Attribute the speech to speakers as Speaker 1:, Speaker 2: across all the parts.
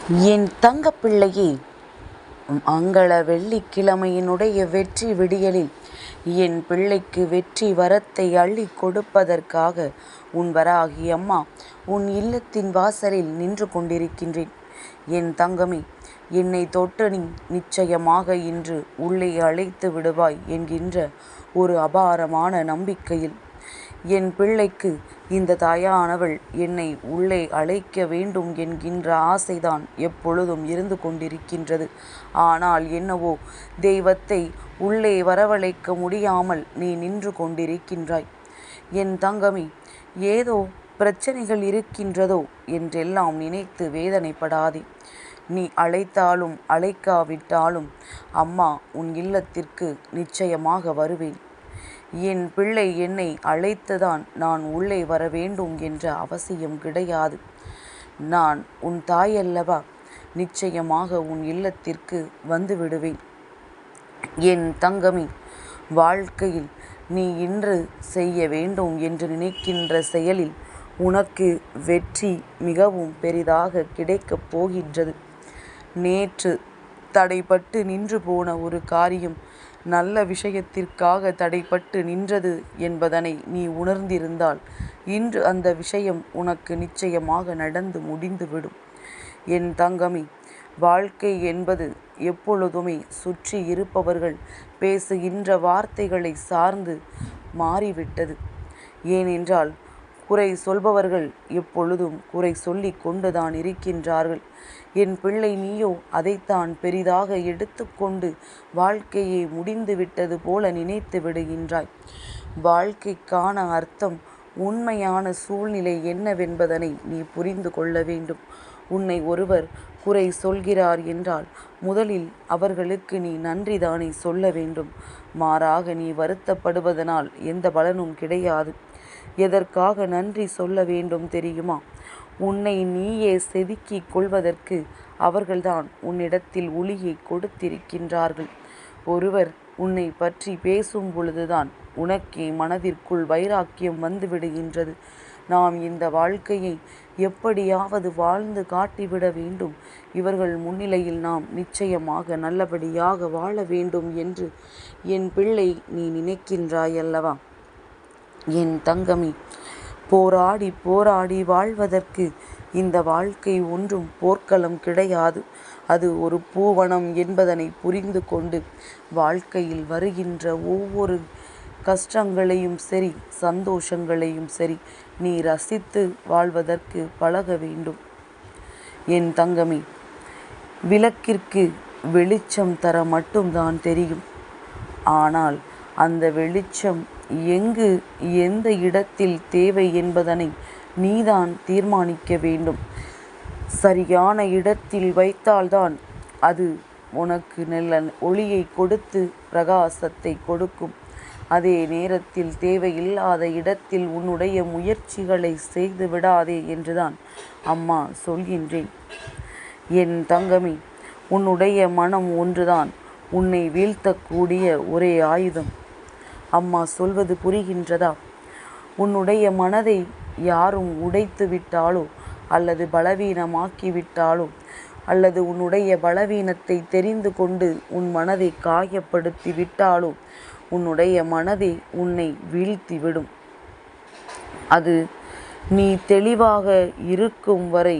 Speaker 1: என் தங்கப்பிள்ளையே, மங்கள வெள்ளிக்கிழமையினுடைய வெற்றி விடியலில் என் பிள்ளைக்கு வெற்றி வரத்தை அள்ளி கொடுப்பதற்காக உன் வராகி அம்மா உன் இல்லத்தின் வாசலில் நின்று கொண்டிருக்கின்றேன். என் தங்கமே, என்னை தொட்டு நீ நிச்சயமாக இன்று உள்ளே அழைத்து விடுவாய் என்கின்ற ஒரு அபாரமான நம்பிக்கையில் என் பிள்ளைக்கு இந்த தாயானவள் என்னை உள்ளே அழைக்க வேண்டும் என்கின்ற ஆசைதான் எப்பொழுதும் இருந்து கொண்டிருக்கின்றது. ஆனால் என்னவோ தெய்வத்தை உள்ளே வரவழைக்க முடியாமல் நீ நின்று கொண்டிருக்கின்றாய். என் தங்கமே, ஏதோ பிரச்சனைகள் இருக்கின்றதோ என்றெல்லாம் நினைத்து வேதனைப்படாதே. நீ அழைத்தாலும் அழைக்காவிட்டாலும் அம்மா உன் இல்லத்திற்கு நிச்சயமாக வருவேன். என் பிள்ளை என்னை அழைத்துதான் நான் உள்ளே வர வேண்டும் என்ற அவசியம் கிடையாது. நான் உன் தாயல்லவா, நிச்சயமாக உன் இல்லத்திற்கு வந்து விடுவேன். என் தங்கமே, வாழ்க்கையில் நீ இன்று செய்ய வேண்டும் என்று நினைக்கின்ற செயலில் உனக்கு வெற்றி மிகவும் பெரிதாக கிடைக்கப் போகின்றது. நேற்று தடைப்பட்டு நின்று போன ஒரு காரியம் நல்ல விஷயத்திற்காக தடைப்பட்டு நின்றது என்பதனை நீ உணர்ந்திருந்தால் இன்று அந்த விஷயம் உனக்கு நிச்சயமாக நடந்து முடிந்துவிடும். என் தங்கமே, வாழ்க்கை என்பது எப்பொழுதுமே சுற்றி இருப்பவர்கள் பேசுகின்ற வார்த்தைகளை சார்ந்து மாறிவிட்டது. ஏனென்றால் குறை சொல்பவர்கள் எப்பொழுதும் குறை சொல்லி கொண்டுதான் இருக்கின்றார்கள். என் பிள்ளை, நீயோ அதைத்தான் பெரிதாக எடுத்துக்கொண்டு வாழ்க்கையை முடிந்துவிட்டது போல நினைத்து விடுகின்றாய். வாழ்க்கைக்கான அர்த்தம், உண்மையான சூழ்நிலை என்னவென்பதனை நீ புரிந்து கொள்ள வேண்டும். உன்னை ஒருவர் குறை சொல்கிறார் என்றால் முதலில் அவர்களுக்கு நீ நன்றிதானே சொல்ல வேண்டும். மாறாக நீ வருத்தப்படுவதனால் எந்த பலனும் கிடையாது. எதற்காக நன்றி சொல்ல வேண்டும் தெரியுமா? உன்னை நீயே செதுக்கிக் கொள்வதற்கு அவர்கள்தான் உன்னிடத்தில் ஒளியை கொடுத்திருக்கின்றார்கள். ஒருவர் உன்னை பற்றி பேசும் பொழுதுதான் உனக்கே மனதிற்குள் வைராக்கியம் வந்துவிடுகின்றது. நாம் இந்த வாழ்க்கையை எப்படியாவது வாழ்ந்து காட்டிவிட வேண்டும், இவர்கள் முன்னிலையில் நாம் நிச்சயமாக நல்லபடியாக வாழ வேண்டும் என்று என் பிள்ளை நீ நினைக்கின்றாயல்லவா? என் தங்கமே, போராடி போராடி வாழ்வதற்கு இந்த வாழ்க்கை ஒன்றும் போர்க்களம் கிடையாது. அது ஒரு பூவனம் என்பதனை புரிந்து கொண்டு வாழ்க்கையில் வருகின்ற ஒவ்வொரு கஷ்டங்களையும் சரி சந்தோஷங்களையும் சரி நீ ரசித்து வாழ்வதற்கு பழக வேண்டும். என் தங்கமே, விளக்கிற்கு வெளிச்சம் தர மட்டும்தான் தெரியும். ஆனால் அந்த வெளிச்சம் எங்கு எந்த இடத்தில் தேவை என்பதனை நீதான் தீர்மானிக்க வேண்டும். சரியான இடத்தில் வைத்தால்தான் அது உனக்கு நல்ல ஒளியை கொடுத்து பிரகாசத்தை கொடுக்கும். அதே நேரத்தில் தேவையில்லாத இடத்தில் உன்னுடைய முயற்சிகளை செய்து விடாதே என்றுதான் அம்மா சொல்கின்றேன். என் தங்கமே, உன்னுடைய மனம் ஒன்றுதான் உன்னை வீழ்த்தக்கூடிய ஒரே ஆயுதம். அம்மா சொல்வது புரிகின்றதா? உன்னுடைய மனதை யாரும் உடைத்து விட்டாலோ அல்லது பலவீனமாக்கி விட்டாலோ அல்லது உன்னுடைய பலவீனத்தை தெரிந்து கொண்டு உன் மனதை காயப்படுத்தி விட்டாலோ உன்னுடைய மனதை உன்னை வீழ்த்திவிடும். அது நீ தெளிவாக இருக்கும் வரை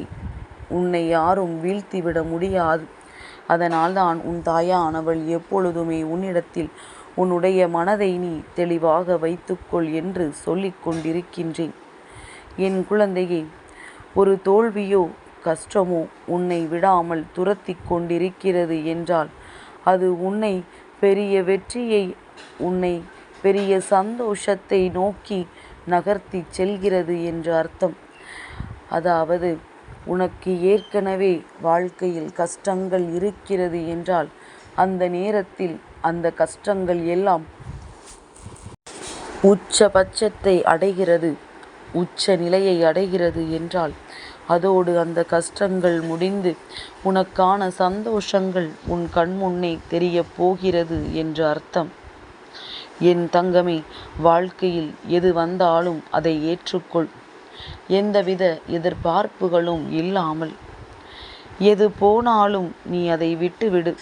Speaker 1: உன்னை யாரும் வீழ்த்திவிட முடியாது. அதனால்தான் உன் தாயானவள் எப்பொழுதுமே உன்னிடத்தில் உன்னுடைய மனதை நீ தெளிவாக வைத்துக்கொள் என்று சொல்லிக் கொண்டிருக்கின்றேன். என் குழந்தையே, ஒரு தோல்வியோ கஷ்டமோ உன்னை விடாமல் துரத்தி கொண்டிருக்கிறது என்றால் அது உன்னை பெரிய வெற்றியை, உன்னை பெரிய சந்தோஷத்தை நோக்கி நகர்த்தி செல்கிறது என்று அர்த்தம். அதாவது உனக்கு ஏற்கனவே வாழ்க்கையில் கஷ்டங்கள் இருக்கிறது என்றால் அந்த நேரத்தில் அந்த கஷ்டங்கள் எல்லாம் உச்சபட்சத்தை அடைகிறது, உச்ச நிலையை அடைகிறது என்றால் அதோடு அந்த கஷ்டங்கள் முடிந்து உனக்கான சந்தோஷங்கள் உன் கண்முன்னே தெரிய போகிறது என்று அர்த்தம். என் தங்கமே, வாழ்க்கையில் எது வந்தாலும் அதை ஏற்றுக்கொள். எந்தவித எதிர்பார்ப்புகளும் இல்லாமல் எது போனாலும் நீ அதை விட்டுவிடு.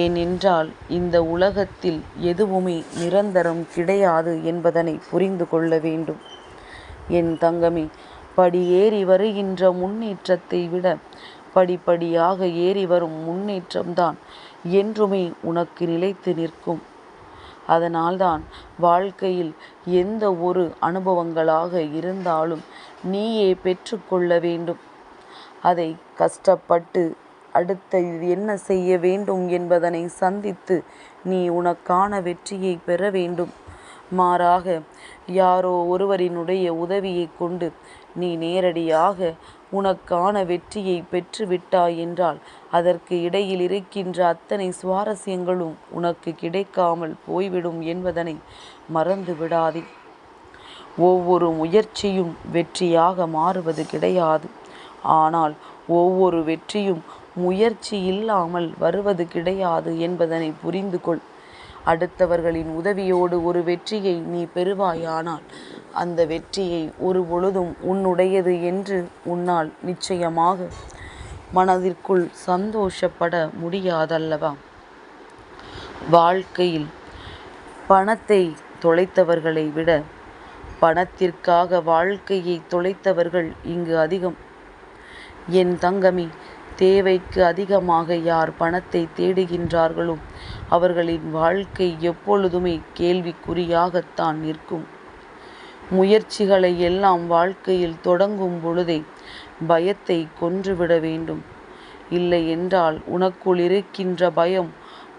Speaker 1: ஏனென்றால் இந்த உலகத்தில் எதுவுமே நிரந்தரம் கிடையாது என்பதனை புரிந்து கொள்ள வேண்டும். என் தங்கமே, படியேறி வருகின்ற முன்னேற்றத்தை விட படிப்படியாக ஏறி வரும் முன்னேற்றம்தான் என்றுமே உனக்கு நிலைத்து நிற்கும். அதனால்தான் வாழ்க்கையில் எந்த ஒரு அனுபவங்களாக இருந்தாலும் நீயே பெற்றுக்கொள்ள வேண்டும். அதை கஷ்டப்பட்டு அடுத்து என்ன செய்ய வேண்டும் என்பதனை சந்தித்து நீ உனக்கான வெற்றியை பெற வேண்டும். மாறாக யாரோ ஒருவரினுடைய உதவியை கொண்டு நீ நேரடியாக உனக்கான வெற்றியை பெற்றுவிட்டாய் என்றால் அதற்கு இடையில் இருக்கின்ற அத்தனை சுவாரஸ்யங்களும் உனக்கு கிடைக்காமல் போய்விடும் என்பதனை மறந்து விடாதே. ஒவ்வொரு முயற்சியும் வெற்றியாக மாறுவது கிடையாது. ஆனால் ஒவ்வொரு வெற்றியும் முயற்சி இல்லாமல் வருவது கிடையாது என்பதனை புரிந்து கொள். அடுத்தவர்களின் உதவியோடு ஒரு வெற்றியை நீ பெறுவாயானால் அந்த வெற்றியை ஒரு பொழுதும் உன்னுடையது என்று உன்னால் நிச்சயமாக மனதிற்குள் சந்தோஷப்பட முடியாதல்லவா? வாழ்க்கையில் பணத்தை தொலைத்தவர்களை விட பணத்திற்காக வாழ்க்கையை தொலைத்தவர்கள் இங்கு அதிகம். என் தங்கமே, தேவைக்கு அதிகமாக யார் பணத்தை தேடுகின்றார்களோ அவர்களின் வாழ்க்கை எப்பொழுதுமே கேள்விக்குறியாகத்தான் நிற்கும். முயற்சிகளை எல்லாம் வாழ்க்கையில் தொடங்கும் பொழுதே பயத்தை கொன்றுவிட வேண்டும். இல்லை என்றால் உனக்குள் இருக்கின்ற பயம்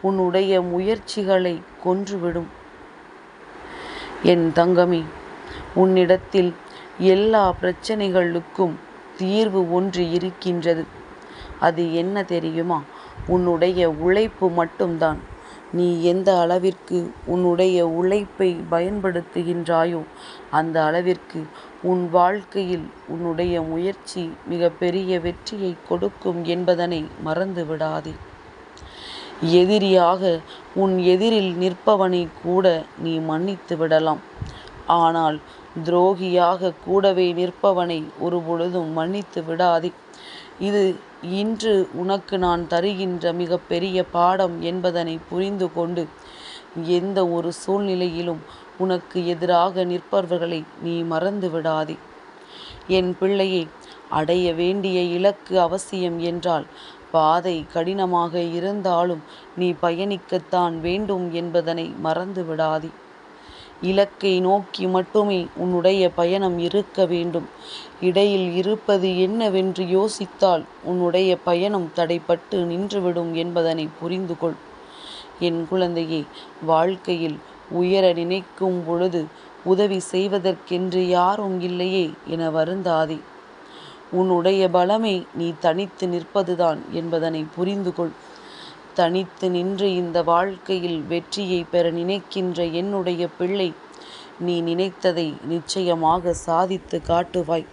Speaker 1: உன்னுடைய முயற்சிகளை கொன்றுவிடும். என் தங்கமே, உன்னிடத்தில் எல்லா பிரச்சனைகளுக்கும் தீர்வு ஒன்று இருக்கின்றது. அது என்ன தெரியுமா? உன்னுடைய உழைப்பு மட்டும்தான். நீ எந்த அளவிற்கு உன்னுடைய உழைப்பை பயன்படுத்துகின்றாயோ அந்த அளவிற்கு உன் வாழ்க்கையில் உன்னுடைய முயற்சி மிக பெரிய வெற்றியை கொடுக்கும் என்பதனை மறந்து விடாதே. எதிரியாக உன் எதிரில் நிற்பவனை கூட நீ மன்னித்து விடலாம். ஆனால் துரோகியாக கூடவே நிற்பவனை ஒரு பொழுதும் மன்னித்து விடாதே. இது இன்று உனக்கு நான் தருகின்ற மிக பெரிய பாடம் என்பதனை புரிந்து கொண்டு எந்த ஒரு சூழ்நிலையிலும் உனக்கு எதிராக நிற்பவர்களை நீ மறந்து விடாதே. என் பிள்ளையே, அடைய வேண்டிய இலக்கு அவசியம் என்றால் பாதை கடினமாக இருந்தாலும் நீ பயணிக்கத்தான் வேண்டும் என்பதனை மறந்து விடாதே. இலக்கை நோக்கி மட்டுமே உன்னுடைய பயணம் இருக்க வேண்டும். இடையில் இருப்பது என்னவென்று யோசித்தால் உன்னுடைய பயணம் தடைப்பட்டு நின்றுவிடும் என்பதனை புரிந்து கொள். என் குழந்தையே, வாழ்க்கையில் உயர நினைக்கும் பொழுது உதவி செய்வதற்கென்று யாரும் இல்லையே என வருந்தாதே. உன்னுடைய பலமே நீ தனித்து நிற்பதுதான் என்பதனை புரிந்து கொள். தனித்து நின்று இந்த வாழ்க்கையில் வெற்றியை பெற நினைக்கின்ற என்னுடைய பிள்ளை, நீ நினைத்ததை நிச்சயமாக சாதித்து காட்டுவாய்.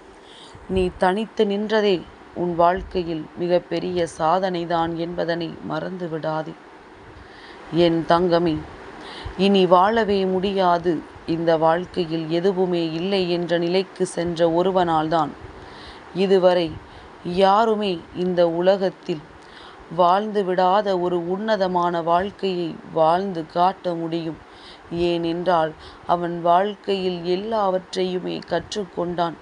Speaker 1: நீ தனித்து நின்றதே உன் வாழ்க்கையில் மிக பெரிய சாதனைதான் என்பதனை மறந்து விடாதே. என் தங்கமே, இனி வாழவே முடியாது, இந்த வாழ்க்கையில் எதுவுமே இல்லை என்ற நிலைக்கு சென்ற ஒருவனால்தான் இதுவரை யாருமே இந்த உலகத்தில் வாழ்ந்து விடாத ஒரு உன்னதமான வாழ்க்கையை வாழ்ந்து காட்ட முடியும். ஏனென்றால் அவன் வாழ்க்கையில் எல்லாவற்றையுமே கற்றுக்கொண்டான்.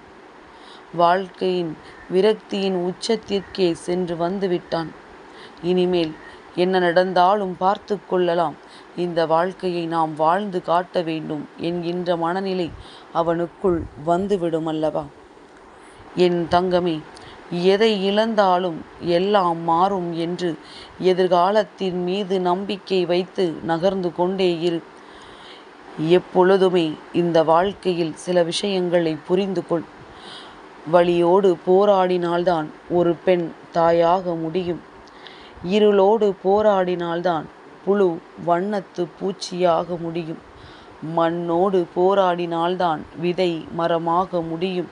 Speaker 1: வாழ்க்கையின் விரக்தியின் உச்சத்திற்கே சென்று வந்துவிட்டான். இனிமேல் என்ன நடந்தாலும் பார்த்து கொள்ளலாம், இந்த வாழ்க்கையை நாம் வாழ்ந்து காட்ட வேண்டும் என்கின்ற மனநிலை அவனுக்குள் வந்துவிடும் அல்லவா? என் தங்கமே, எதை இழந்தாலும் எல்லாம் மாறும் என்று எதிர்காலத்தின் மீது நம்பிக்கை வைத்து நகர்ந்து கொண்டே இரு. எப்பொழுதுமே இந்த வாழ்க்கையில் சில விஷயங்களை புரிந்து கொள். வலியோடு போராடினால்தான் ஒரு பெண் தாயாக முடியும். இருளோடு போராடினால்தான் புழு வண்ணத்து பூச்சியாக முடியும். மண்ணோடு போராடினால்தான் விதை மரமாக முடியும்.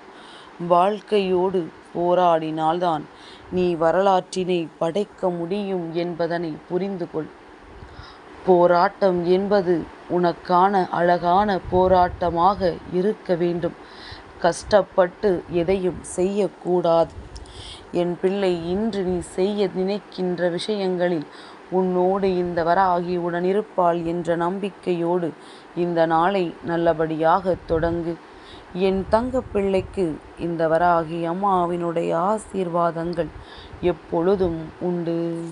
Speaker 1: வாழ்க்கையோடு போராடினால்தான் நீ வரலாற்றினை படைக்க முடியும் என்பதனை புரிந்து கொள். போராட்டம் என்பது உனக்கான அழகான போராட்டமாக இருக்க வேண்டும். கஷ்டப்பட்டு எதையும் செய்யக்கூடாது. என் பிள்ளை, இன்று நீ செய்ய நினைக்கின்ற விஷயங்களில் உன்னோடு இந்த வராகி உடனிருப்பாள் என்ற நம்பிக்கையோடு இந்த நாளை நல்லபடியாக தொடங்கு. என் தங்கப்பிள்ளைக்கு இந்த வராகி அம்மாவினுடைய ஆசீர்வாதங்கள் எப்பொழுதும் உண்டு.